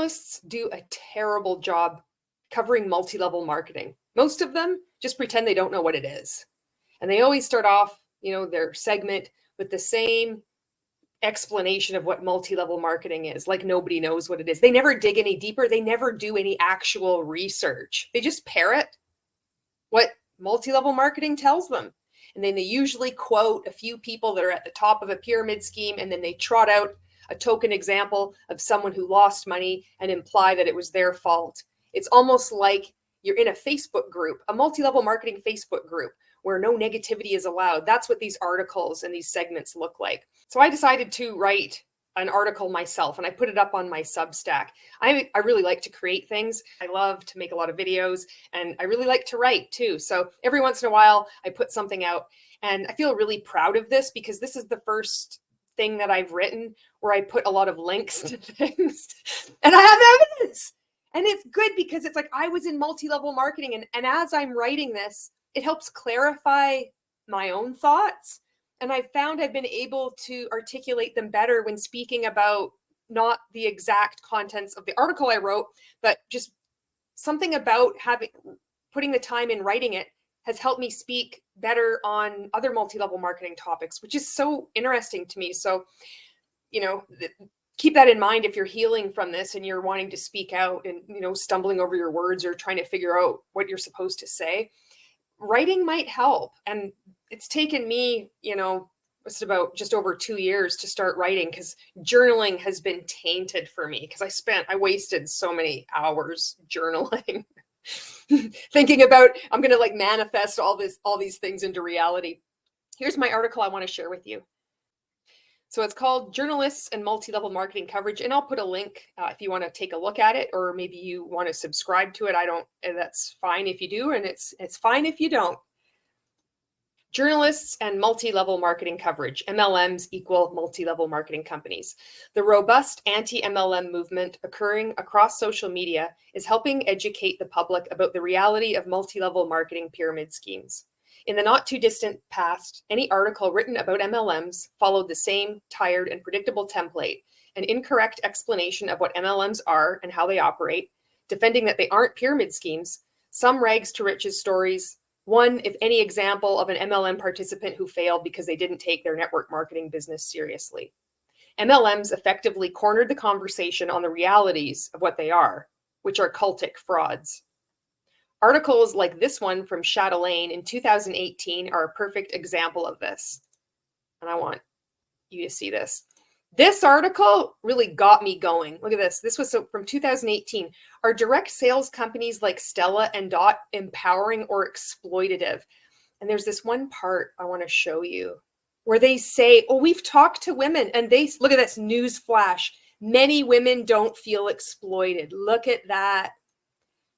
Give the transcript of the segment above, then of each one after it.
Journalists do a terrible job covering multi-level marketing. Most of them just pretend they don't know what it is. And they always start off, their segment with the same explanation of what multi-level marketing is, like nobody knows what it is. They never dig any deeper. They never do any actual research. They just parrot what multi-level marketing tells them. And then they usually quote a few people that are at the top of a pyramid scheme, and then they trot out a token example of someone who lost money and imply that it was their fault. It's almost like you're in a Facebook group, a multi-level marketing Facebook group, where no negativity is allowed. That's what these articles and these segments look like. So I decided to write an article myself, and I put it up on my Substack. I really like to create things. I love to make a lot of videos, and I really like to write too. So every once in a while, I put something out, and I feel really proud of this because this is the first thing that I've written where I put a lot of links to things, and I have evidence. And it's good because it's like I was in multi-level marketing, and as I'm writing this, it helps clarify my own thoughts. And I found I've been able to articulate them better when speaking about not the exact contents of the article I wrote, but just something about putting the time in writing it has helped me speak better on other multi-level marketing topics, which is so interesting to me. So, keep that in mind if you're healing from this and you're wanting to speak out and, stumbling over your words or trying to figure out what you're supposed to say. Writing might help. And it's taken me, it's about just over 2 years to start writing, because journaling has been tainted for me because I wasted so many hours journaling, thinking about, I'm going to manifest all these things into reality. Here's my article I want to share with you. So it's called Journalists and Multi-Level Marketing Coverage. And I'll put a link if you want to take a look at it, or maybe you want to subscribe to it. That's fine if you do. And it's fine if you don't. Journalists and multi-level marketing coverage. MLMs equal multi-level marketing companies. The robust anti-MLM movement occurring across social media is helping educate the public about the reality of multi-level marketing pyramid schemes. In the not too distant past, any article written about MLMs followed the same tired and predictable template, an incorrect explanation of what MLMs are and how they operate, defending that they aren't pyramid schemes, some rags to riches stories, one, if any, example of an MLM participant who failed because they didn't take their network marketing business seriously. MLMs effectively cornered the conversation on the realities of what they are, which are cultic frauds. Articles like this one from Chatelaine in 2018 are a perfect example of this. And I want you to see this. This article really got me going. Look at this. This was from 2018. Are direct sales companies like Stella and Dot empowering or exploitative? And there's this one part I want to show you where they say, oh, we've talked to women, and look at this news flash. Many women don't feel exploited. Look at that.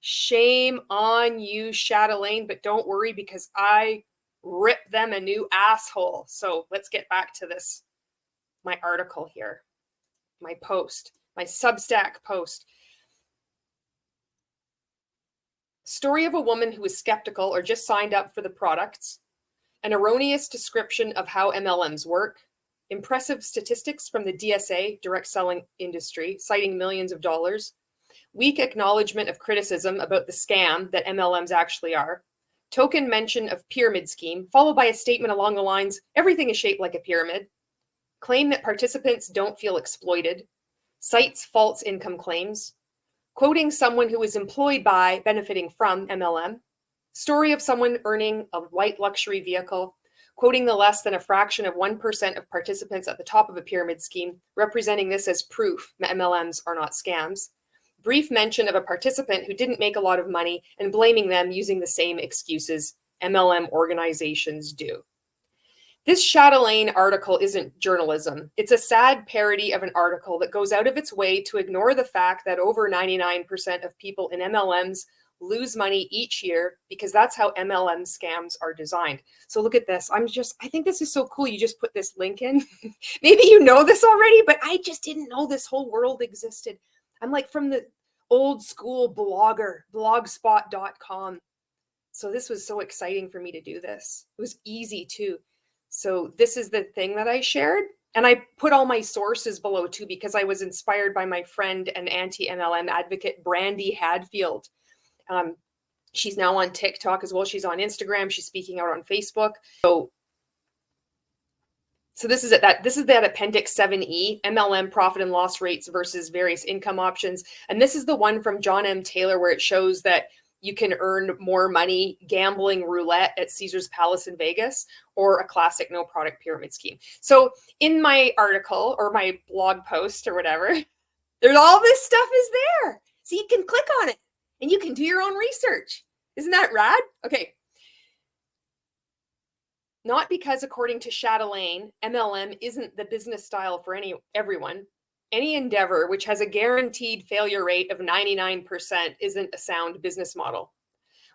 Shame on you, Chatelaine, but don't worry because I ripped them a new asshole. So let's get back to this. My article here, my post, my Substack post. Story of a woman who was skeptical or just signed up for the products, an erroneous description of how MLMs work, impressive statistics from the DSA, direct selling industry, citing millions of dollars, weak acknowledgement of criticism about the scam that MLMs actually are, token mention of pyramid scheme, followed by a statement along the lines, everything is shaped like a pyramid, claim that participants don't feel exploited, cites false income claims, quoting someone who is employed by, benefiting from MLM, story of someone earning a white luxury vehicle, quoting the less than a fraction of 1% of participants at the top of a pyramid scheme, representing this as proof that MLMs are not scams, brief mention of a participant who didn't make a lot of money and blaming them using the same excuses MLM organizations do. This Chatelaine article isn't journalism. It's a sad parody of an article that goes out of its way to ignore the fact that over 99% of people in MLMs lose money each year because that's how MLM scams are designed. So look at this. I think this is so cool. You just put this link in. Maybe you know this already, but I just didn't know this whole world existed. I'm like from the old school blogger, blogspot.com. So this was so exciting for me to do this. It was easy too. So this is the thing that I shared. And I put all my sources below too, because I was inspired by my friend and anti-MLM advocate, Brandy Hadfield. She's now on TikTok as well. She's on Instagram. She's speaking out on Facebook. So this is that Appendix 7E, MLM profit and loss rates versus various income options. And this is the one from John M. Taylor where it shows that you can earn more money gambling roulette at Caesar's Palace in Vegas or a classic no product pyramid scheme. So in my article or my blog post or whatever, there's all this stuff is there. So you can click on it and you can do your own research. Isn't that rad? Okay. Not because, according to Chatelaine, MLM isn't the business style for everyone. Any endeavor which has a guaranteed failure rate of 99% isn't a sound business model.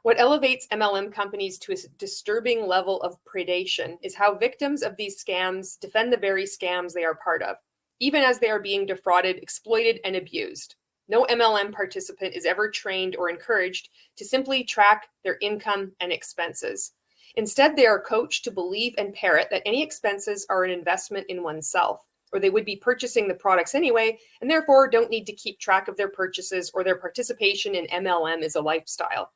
What elevates MLM companies to a disturbing level of predation is how victims of these scams defend the very scams they are part of, even as they are being defrauded, exploited, and abused. No MLM participant is ever trained or encouraged to simply track their income and expenses. Instead, they are coached to believe and parrot that any expenses are an investment in oneself, or they would be purchasing the products anyway, and therefore don't need to keep track of their purchases, or their participation in MLM is a lifestyle.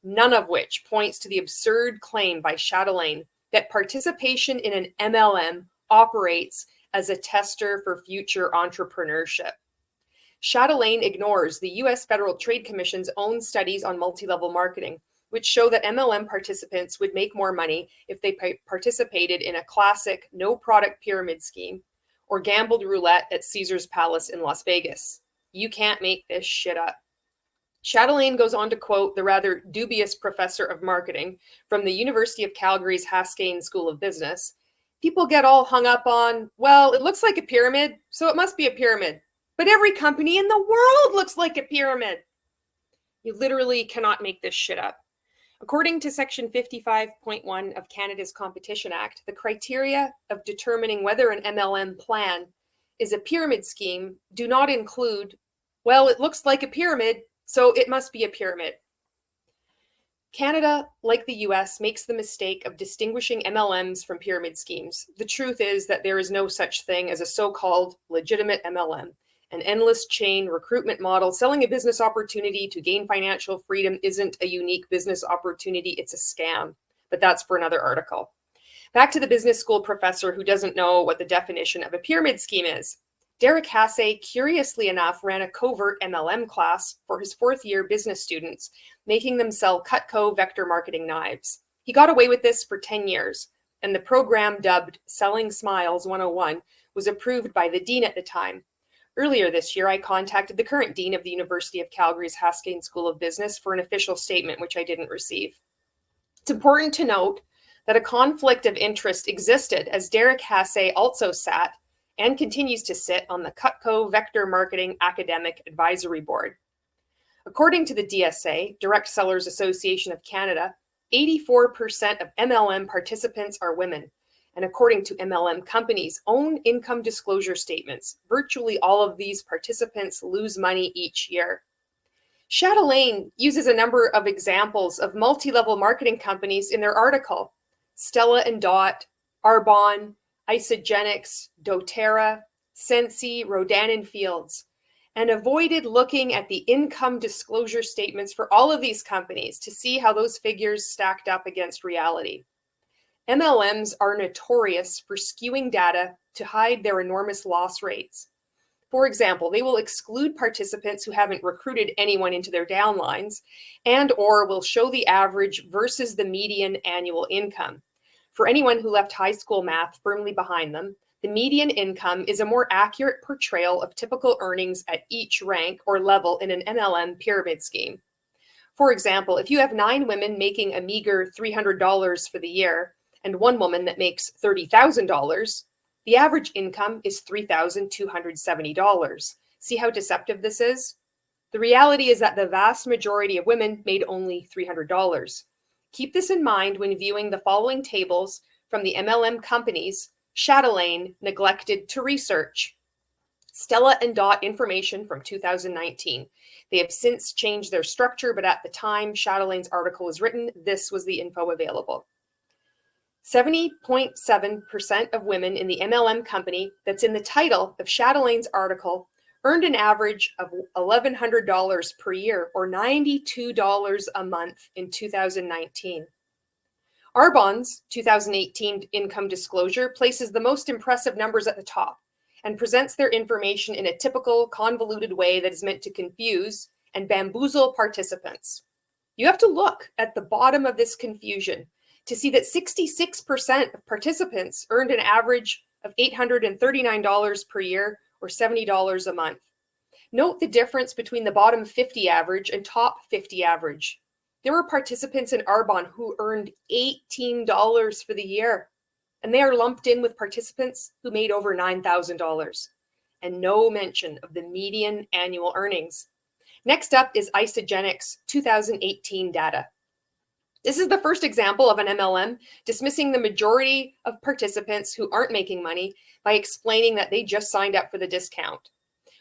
None of which points to the absurd claim by Chatelaine that participation in an MLM operates as a tester for future entrepreneurship. Chatelaine ignores the U.S. Federal Trade Commission's own studies on multi-level marketing, which show that MLM participants would make more money if they participated in a classic no-product pyramid scheme or gambled roulette at Caesar's Palace in Las Vegas. You can't make this shit up. Chatelaine goes on to quote the rather dubious professor of marketing from the University of Calgary's Haskayne School of Business. People get all hung up on, well, it looks like a pyramid, so it must be a pyramid. But every company in the world looks like a pyramid. You literally cannot make this shit up. According to Section 55.1 of Canada's Competition Act, the criteria of determining whether an MLM plan is a pyramid scheme do not include, well, it looks like a pyramid, so it must be a pyramid. Canada, like the US, makes the mistake of distinguishing MLMs from pyramid schemes. The truth is that there is no such thing as a so-called legitimate MLM. An endless chain recruitment model selling a business opportunity to gain financial freedom isn't a unique business opportunity, it's a scam. But that's for another article. Back to the business school professor who doesn't know what the definition of a pyramid scheme is. Derek Hassay, curiously enough, ran a covert MLM class for his fourth-year business students, making them sell Cutco vector marketing knives. He got away with this for 10 years, and the program dubbed Selling Smiles 101 was approved by the dean at the time. Earlier this year, I contacted the current dean of the University of Calgary's Haskayne School of Business for an official statement, which I didn't receive. It's important to note that a conflict of interest existed as Derek Hassay also sat and continues to sit on the Cutco Vector Marketing Academic Advisory Board. According to the DSA, Direct Sellers Association of Canada, 84% of MLM participants are women. And according to MLM companies' own income disclosure statements, virtually all of these participants lose money each year. Chatelaine uses a number of examples of multi-level marketing companies in their article. Stella and Dot, Arbonne, Isogenics, doTERRA, Sensi, Rodan and Fields, and avoided looking at the income disclosure statements for all of these companies to see how those figures stacked up against reality. MLMs are notorious for skewing data to hide their enormous loss rates. For example, they will exclude participants who haven't recruited anyone into their downlines and/or will show the average versus the median annual income. For anyone who left high school math firmly behind them, the median income is a more accurate portrayal of typical earnings at each rank or level in an MLM pyramid scheme. For example, if you have 9 women making a meager $300 for the year and 1 woman that makes $30,000, the average income is $3,270. See how deceptive this is? The reality is that the vast majority of women made only $300. Keep this in mind when viewing the following tables from the MLM companies Chatelaine neglected to research. Stella and Dot information from 2019. They have since changed their structure, but at the time Chatelaine's article was written, this was the info available. 70.7% of women in the MLM company that's in the title of Chatelaine's article earned an average of $1,100 per year, or $92 a month in 2019. Arbonne's 2018 income disclosure places the most impressive numbers at the top and presents their information in a typical convoluted way that is meant to confuse and bamboozle participants. You have to look at the bottom of this confusion to see that 66% of participants earned an average of $839 per year, or $70 a month. Note the difference between the bottom 50 average and top 50 average. There were participants in Arbonne who earned $18 for the year, and they are lumped in with participants who made over $9,000, and no mention of the median annual earnings. Next up is Isogenics 2018 data. This is the first example of an MLM dismissing the majority of participants who aren't making money by explaining that they just signed up for the discount,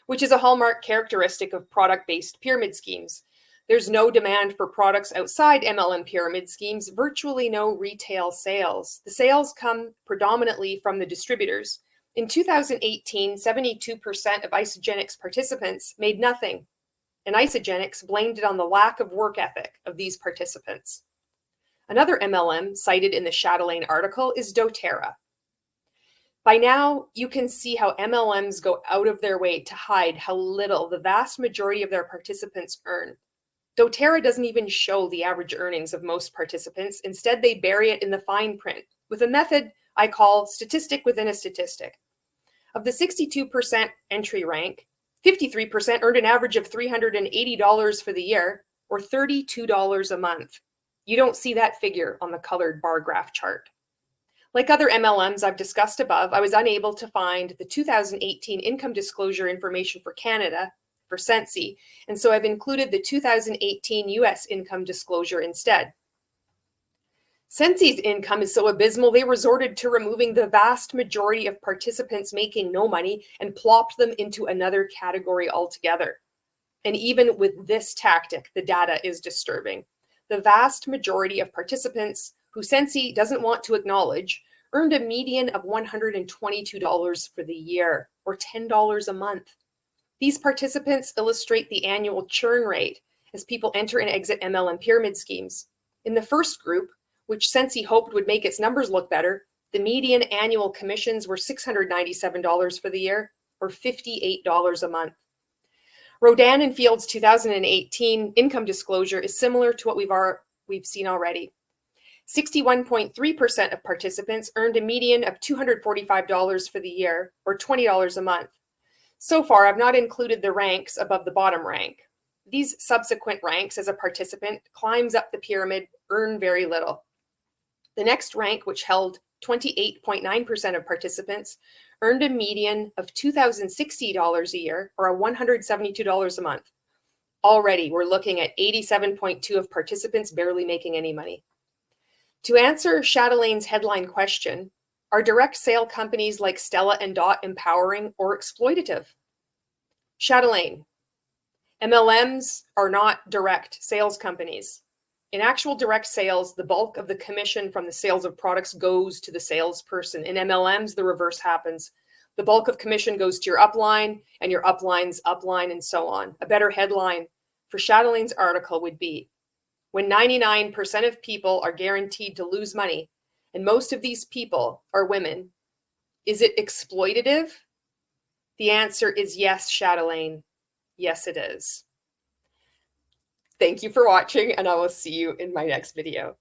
which is a hallmark characteristic of product-based pyramid schemes. There's no demand for products outside MLM pyramid schemes, virtually no retail sales. The sales come predominantly from the distributors. In 2018, 72% of Isogenics participants made nothing, and Isogenics blamed it on the lack of work ethic of these participants. Another MLM cited in the Chatelaine article is doTERRA. By now, you can see how MLMs go out of their way to hide how little the vast majority of their participants earn. doTERRA doesn't even show the average earnings of most participants. Instead, they bury it in the fine print with a method I call statistic within a statistic. Of the 62% entry rank, 53% earned an average of $380 for the year, or $32 a month. You don't see that figure on the colored bar graph chart. Like other MLMs I've discussed above, I was unable to find the 2018 income disclosure information for Canada, for Sensi, and so I've included the 2018 US income disclosure instead. Sensi's income is so abysmal, they resorted to removing the vast majority of participants making no money and plopped them into another category altogether. And even with this tactic, the data is disturbing. The vast majority of participants, who Sensi doesn't want to acknowledge, earned a median of $122 for the year, or $10 a month. These participants illustrate the annual churn rate as people enter and exit MLM pyramid schemes. In the first group, which Sensi hoped would make its numbers look better, the median annual commissions were $697 for the year, or $58 a month. Rodan and Field's 2018 income disclosure is similar to what we've seen already. 61.3% of participants earned a median of $245 for the year, or $20 a month. So far, I've not included the ranks above the bottom rank. These subsequent ranks as a participant climbs up the pyramid, earn very little. The next rank, which held 28.9% of participants, earned a median of $2,060 a year, or $172 a month. Already, we're looking at 87.2% of participants barely making any money. To answer Chatelaine's headline question, are direct sale companies like Stella and Dot empowering or exploitative? Chatelaine, MLMs are not direct sales companies. In actual direct sales, the bulk of the commission from the sales of products goes to the salesperson. In MLMs, the reverse happens. The bulk of commission goes to your upline and your upline's upline and so on. A better headline for Chatelaine's article would be, when 99% of people are guaranteed to lose money, and most of these people are women, is it exploitative? The answer is yes, Chatelaine. Yes, it is. Thank you for watching, and I will see you in my next video.